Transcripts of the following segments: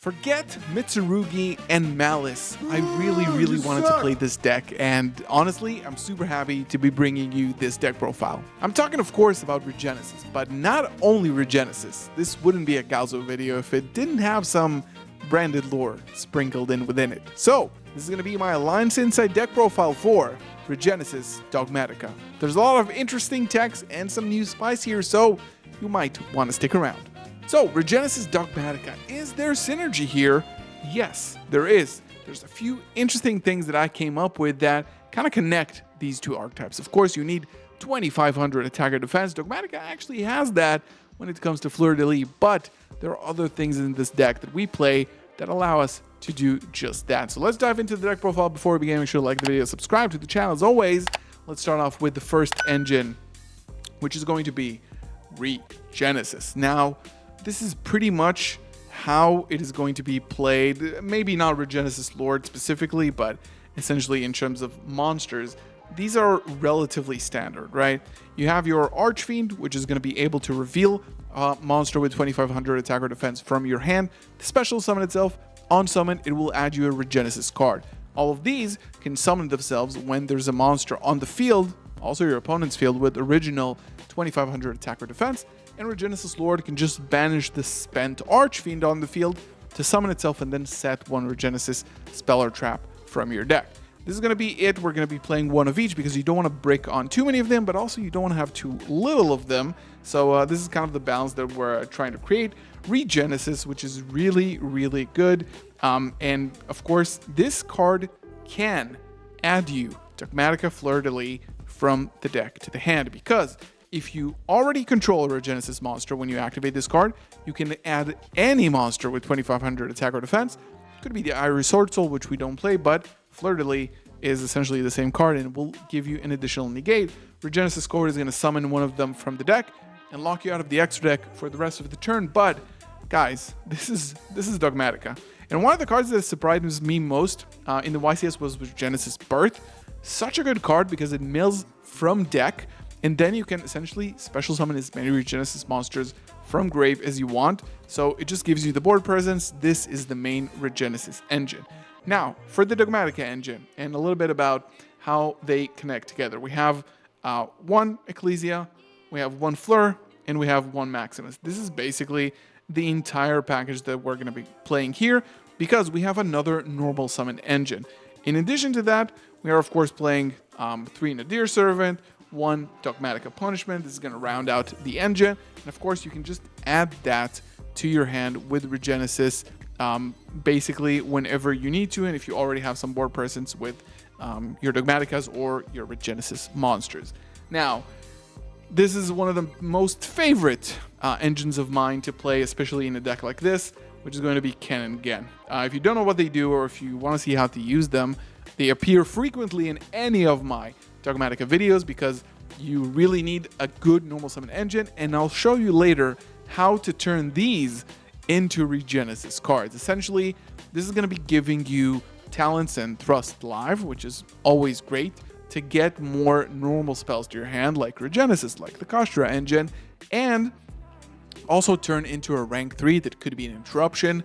Forget Mitsurugi and Malice. I really wanted to play this deck, and honestly, I'm super happy to be bringing you this deck profile. I'm talking, of course, about Regenesis, but not only Regenesis. This wouldn't be a Galzo video if it didn't have some branded lore sprinkled in within it. So, this is going to be my Alliance Insight deck profile for Regenesis Dogmatika. There's a lot of interesting techs and some new spice here, so you might want to stick around. So, Regenesis Dogmatika, is there synergy here? Yes, there is. There's a few interesting things that I came up with that kind of connect these two archetypes. Of course, you need 2500 attack or defense. Dogmatika actually has that when it comes to fleur-de-lis, but there are other things in this deck that we play that allow us to do just that. So let's dive into the deck profile. Before we begin, make sure to like the video, subscribe to the channel. As always, let's start off with the first engine, which is going to be Regenesis. Now, this is pretty much how it is going to be played. Maybe not Regenesis Lord specifically, but essentially in terms of monsters, these are relatively standard, right? You have your Archfiend, which is going to be able to reveal a monster with 2500 attack or defense from your hand. The special summon itself, on summon, it will add you a Regenesis card. All of these can summon themselves when there's a monster on the field, also your opponent's field, with original 2500 attack or defense. And Regenesis Lord can just banish the spent Archfiend on the field to summon itself and then set one Regenesis spell or trap from your deck. This is going to be it. We're going to be playing one of each because you don't want to brick on too many of them, but also you don't want to have too little of them. So this is kind of the balance that we're trying to create. Regenesis, which is really good. And of course, this card can add you Dogmatika Fleur-de-Lis from the deck to the hand, because if you already control a Regenesis monster when you activate this card, you can add any monster with 2500 attack or defense. Could be the Iris Sword Soul, which we don't play, but Fleur-de-Lis is essentially the same card and will give you an additional negate. Regenesis Core is going to summon one of them from the deck and lock you out of the extra deck for the rest of the turn. But guys, this is Dogmatika. And one of the cards that surprised me most in the YCS was Regenesis Birth. Such a good card because it mills from deck, and then you can essentially special summon as many Regenesis monsters from grave as you want. So it just gives you the board presence. This is the main Regenesis engine. Now, for the Dogmatika engine, and a little bit about how they connect together. We have one Ecclesia, we have one Fleur, and we have one Maximus. This is basically the entire package that we're going to be playing here, because we have another normal summon engine. In addition to that, we are of course playing 3 Nadir Servant, 1 Dogmatika Punishment. This is going to round out the engine. And of course, you can just add that to your hand with Regenesis basically whenever you need to, and if you already have some board presence with your Dogmatikas or your Regenesis monsters. Now, this is one of the most favorite engines of mine to play, especially in a deck like this, which is going to be Ken and Gen. If you don't know what they do, or if you want to see how to use them, they appear frequently in any of my Dogmatika videos because you really need a good normal summon engine, and I'll show you later how to turn these into Regenesis cards. Essentially, this is going to be giving you talents and thrust live, which is always great, to get more normal spells to your hand, like Regenesis, like the Kashtira engine, and also turn into a rank 3 that could be an interruption,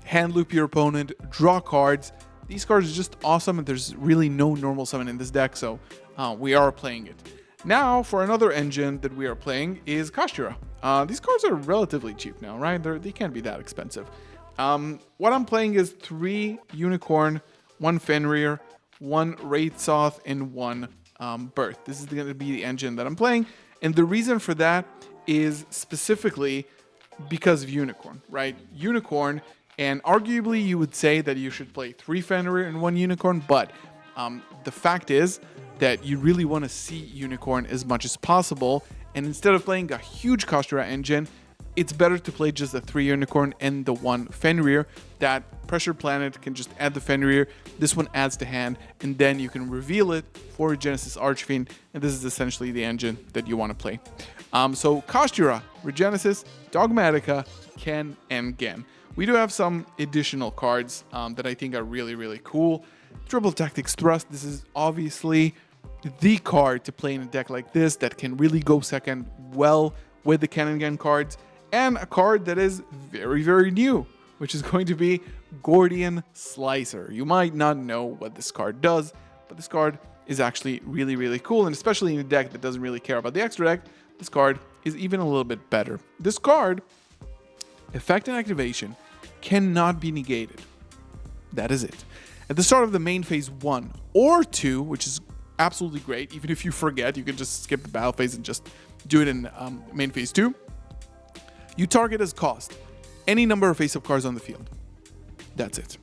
hand loop your opponent, draw cards. These cards are just awesome, and there's really no normal summon in this deck, so we are playing it. Now, for another engine that we are playing is Kashtira. These cards are relatively cheap now, right? They can't be that expensive. What I'm playing is 3 Unicorn, 1 Fenrir, 1 Wraithsoth, and 1 Birth. This is going to be the engine that I'm playing, and the reason for that is specifically because of Unicorn, right? Unicorn, and arguably you would say that you should play 3 Fenrir and 1 Unicorn, but the fact is that you really want to see Unicorn as much as possible, and instead of playing a huge Kashtira engine, it's better to play just the 3 Unicorn and the 1 Fenrir. That Pressure Planet can just add the Fenrir, this one adds to hand, and then you can reveal it for Regenesis Archfiend, and this is essentially the engine that you want to play. So Kashtira, Regenesis, Dogmatika, Ken, and Gen. We do have some additional cards that I think are really cool. Triple Tactics Thrust, this is obviously the card to play in a deck like this that can really go second well with the Ken and Gen cards, and a card that is very new, which is going to be Gordian Slicer. You might not know what this card does, but this card is actually really, really cool, and especially in a deck that doesn't really care about the extra deck, this card is even a little bit better. This card, effect and activation, cannot be negated. That is it. At the start of the main phase 1 or 2, which is absolutely great, even if you forget, you can just skip the battle phase and just do it in main phase 2. You target as cost any number of face-up cards on the field. That's it.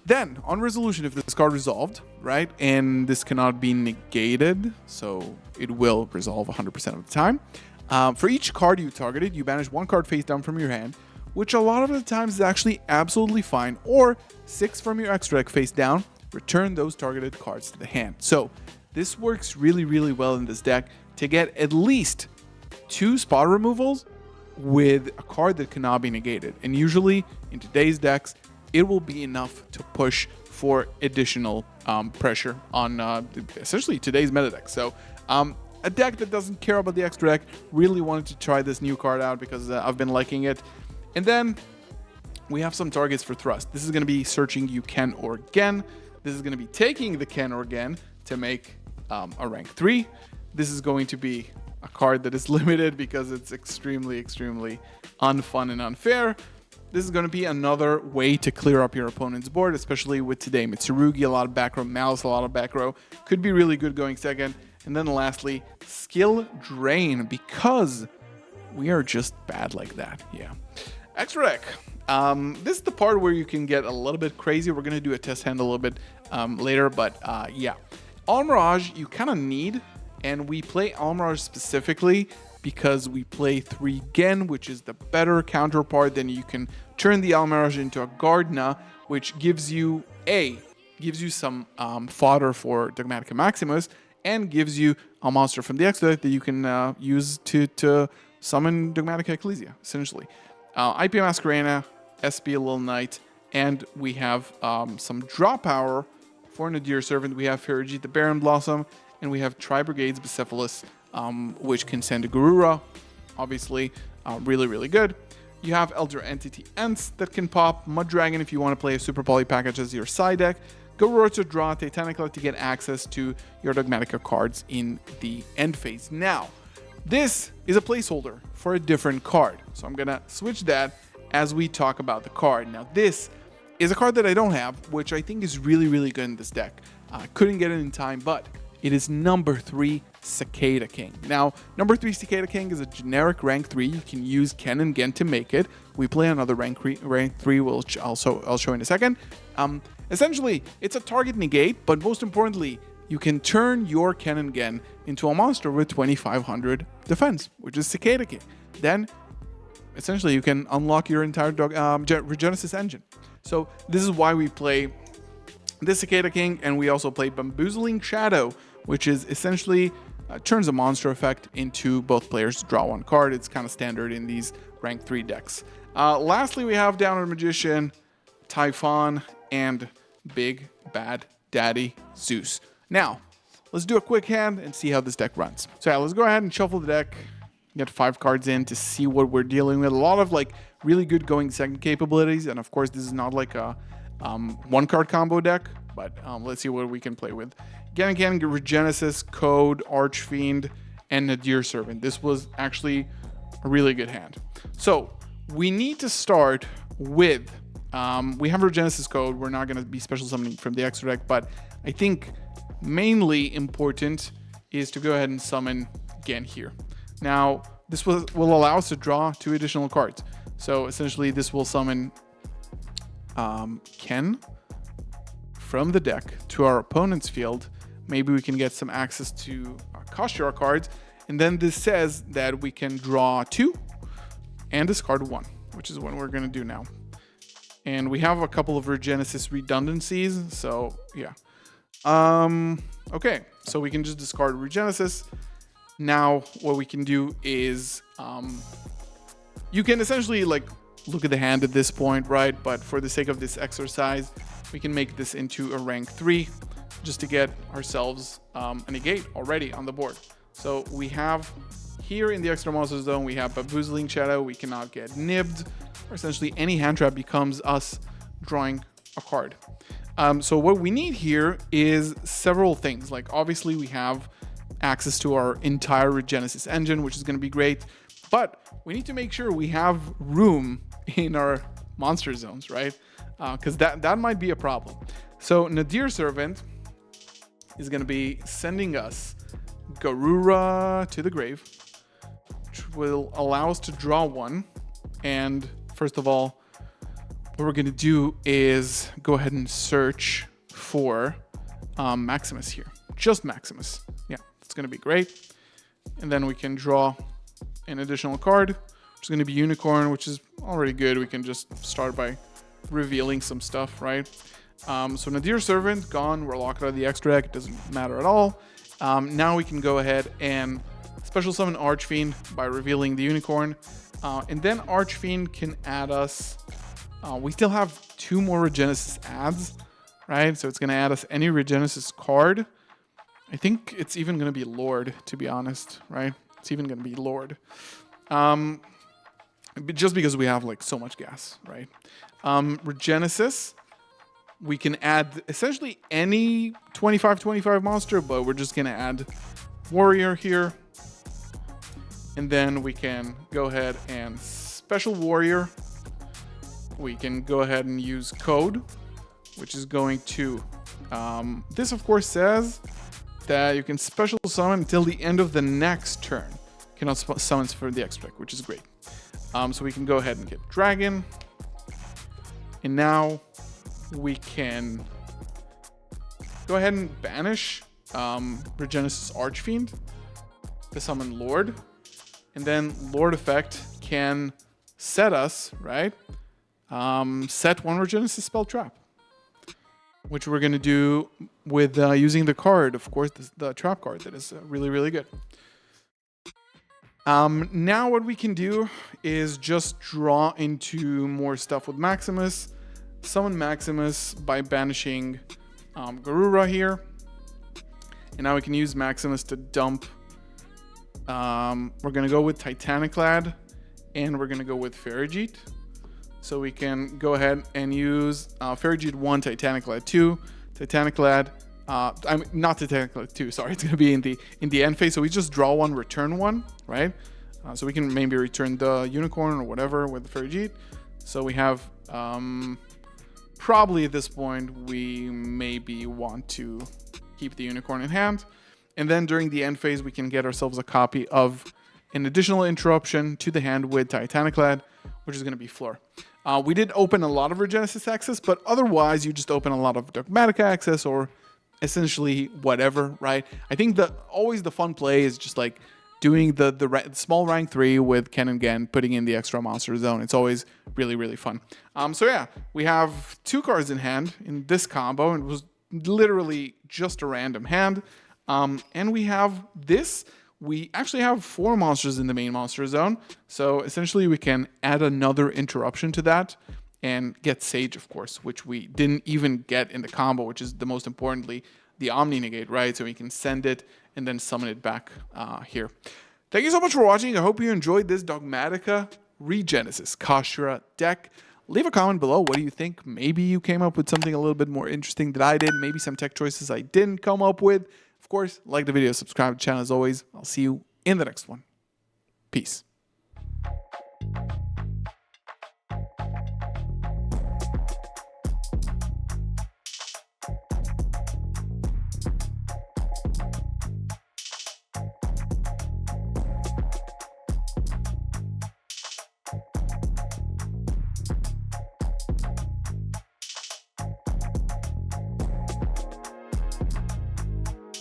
Then, on resolution, if this card resolved, right, and this cannot be negated, so it will resolve 100% of the time. For each card you targeted, you banish 1 card face down from your hand, which a lot of the times is actually absolutely fine, or 6 from your extra deck face down, return those targeted cards to the hand. So this works really, really well in this deck to get at least 2 spot removals with a card that cannot be negated. And usually in today's decks, it will be enough to push for additional pressure on essentially today's meta deck. So a deck that doesn't care about the extra deck, really wanted to try this new card out because I've been liking it. And then we have some targets for thrust. This is going to be searching you Ken or Gen. This is going to be taking the Ken or Gen to make a rank 3. This is going to be a card that is limited because it's extremely, extremely unfun and unfair. This is going to be another way to clear up your opponent's board, especially with today. Mitsurugi, a lot of back row. Malice, a lot of back row. Could be really good going second. And then lastly, Skill Drain, because we are just bad like that. Yeah. Extra deck. This is the part where you can get a little bit crazy. We're going to do a test hand a little bit later, but yeah. Almirage, you kind of need, and we play Almirage specifically because we play 3 Gen, which is the better counterpart. Then you can turn the Almirage into a Gardna, which gives you some fodder for Dogmatika Maximus, and gives you a monster from the extra deck that you can use to summon Dogmatika Ecclesia, essentially. IP Masquerena, SP Little Knight, and we have some draw power for Nadir Servant. We have Ferrijit the Baron Blossom, and we have Tri-Brigades Bucephalus, which can send a Garura, obviously, really, really good. You have Elder Entity Ents that can pop, Mud Dragon if you want to play a Super Poly package as your side deck, Garura to draw, Titanica to get access to your Dogmatika cards in the end phase. Now, this is a placeholder for a different card, so I'm going to switch that as we talk about the card. Now, this is a card that I don't have, which I think is really, really good in this deck. Couldn't get it in time, but it is number 3 Cicada King. Now, number 3 Cicada King is a generic rank 3. You can use Ken and Gen to make it. We play another rank 3, which I'll show in a second. Essentially, it's a target negate, but most importantly, you can turn your Ken and Gen into a monster with 2500 defense, which is Cicada King. Then, essentially, you can unlock your entire Regenesis engine. So this is why we play this Cicada King, and we also play Bamboozling Shadow, which is essentially turns a monster effect into both players to draw 1 card. It's kind of standard in these rank 3 decks. Lastly, we have Downward Magician, Typhon, and Big Bad Daddy Zeus. Now, let's do a quick hand and see how this deck runs. So yeah, let's go ahead and shuffle the deck, get 5 cards in to see what we're dealing with. A lot of like really good going second capabilities, and of course this is not like a 1-card combo deck, but let's see what we can play with. Again, Regenesis, Code, Archfiend, and Nadir Servant. This was actually a really good hand. So we need to start with, we have Regenesis Code. We're not going to be special summoning from the extra deck, but I think mainly important is to go ahead and summon Gen here. Now, this will allow us to draw 2 additional cards. So essentially, this will summon Ken from the deck to our opponent's field. Maybe we can get some access to Kashira cards. And then this says that we can draw 2 and discard 1, which is what we're going to do now. And we have a couple of Regenesis redundancies. So, yeah. Okay, so we can just discard Regenesis. Now, what we can do is you can essentially like look at the hand at this point, right? But for the sake of this exercise, we can make this into a rank 3 just to get ourselves a negate already on the board. So we have here in the extra monster zone, we have Bamboozling Shadow. We cannot get nibbed. or essentially any hand trap becomes us drawing a card. So what we need here is several things. Like obviously we have access to our entire Regenesis engine, which is going to be great, but we need to make sure we have room in our monster zones, right? Because that might be a problem. So Nadir Servant is going to be sending us Garura to the grave, which will allow us to draw one. And first of all, what we're going to do is go ahead and search for Maximus here. Just Maximus. Yeah, it's going to be great. And then we can draw an additional card, which is going to be Unicorn, which is already good. We can just start by revealing some stuff, right? So Nadir Servant, gone. We're locked out of the extra deck. It doesn't matter at all. Now we can go ahead and special summon Archfiend by revealing the Unicorn. And then Archfiend can add us... we still have 2 more Regenesis adds, right? So it's going to add us any Regenesis card. I think it's even going to be Lord, to be honest, right? It's even going to be Lord. Just because we have like so much gas, right? Regenesis, we can add essentially any 25/25 monster, but we're just going to add Warrior here. And then we can go ahead and special Warrior. We can go ahead and use Code, which is going to... this, of course, says that you can special summon until the end of the next turn. Cannot summon for the extra deck, which is great. So we can go ahead and get Dragon. And now we can go ahead and banish Regenesis Archfiend to summon Lord. And then Lord effect can set us, right? Set 1 Regenesis spell trap, which we're going to do with using the card, of course, the trap card that is really, really good. Now what we can do is just draw into more stuff with Maximus. Summon Maximus by banishing Garura here. And now we can use Maximus to dump. We're going to go with Titaniclad, and we're going to go with Ferrijit. So we can go ahead and use Ferrijit 1, Titaniclad 2, Titaniclad. I'm not Titaniclad 2. Sorry, it's going to be in the end phase. So we just draw 1, return 1, right? So we can maybe return the Unicorn or whatever with the Ferrijit. So we have probably at this point we maybe want to keep the Unicorn in hand, and then during the end phase we can get ourselves a copy of an additional interruption to the hand with Titaniclad, which is going to be Floor. We did open a lot of Regenesis access, but otherwise you just open a lot of Dogmatika access or essentially whatever, right? I think always the fun play is just like doing the small rank 3 with Ken and Gen, putting in the extra monster zone. It's always really, really fun. So yeah, we have 2 cards in hand in this combo, and it was literally just a random hand. And we have this. We actually have 4 monsters in the main monster zone. So essentially we can add another interruption to that and get Sage, of course, which we didn't even get in the combo, which is the most importantly, the Omni Negate, right? So we can send it and then summon it back here. Thank you so much for watching. I hope you enjoyed this Dogmatika Regenesis Kashira deck. Leave a comment below. What do you think? Maybe you came up with something a little bit more interesting than I did. Maybe some tech choices I didn't come up with. Of course, like the video, subscribe to the channel as always. I'll see you in the next one. Peace.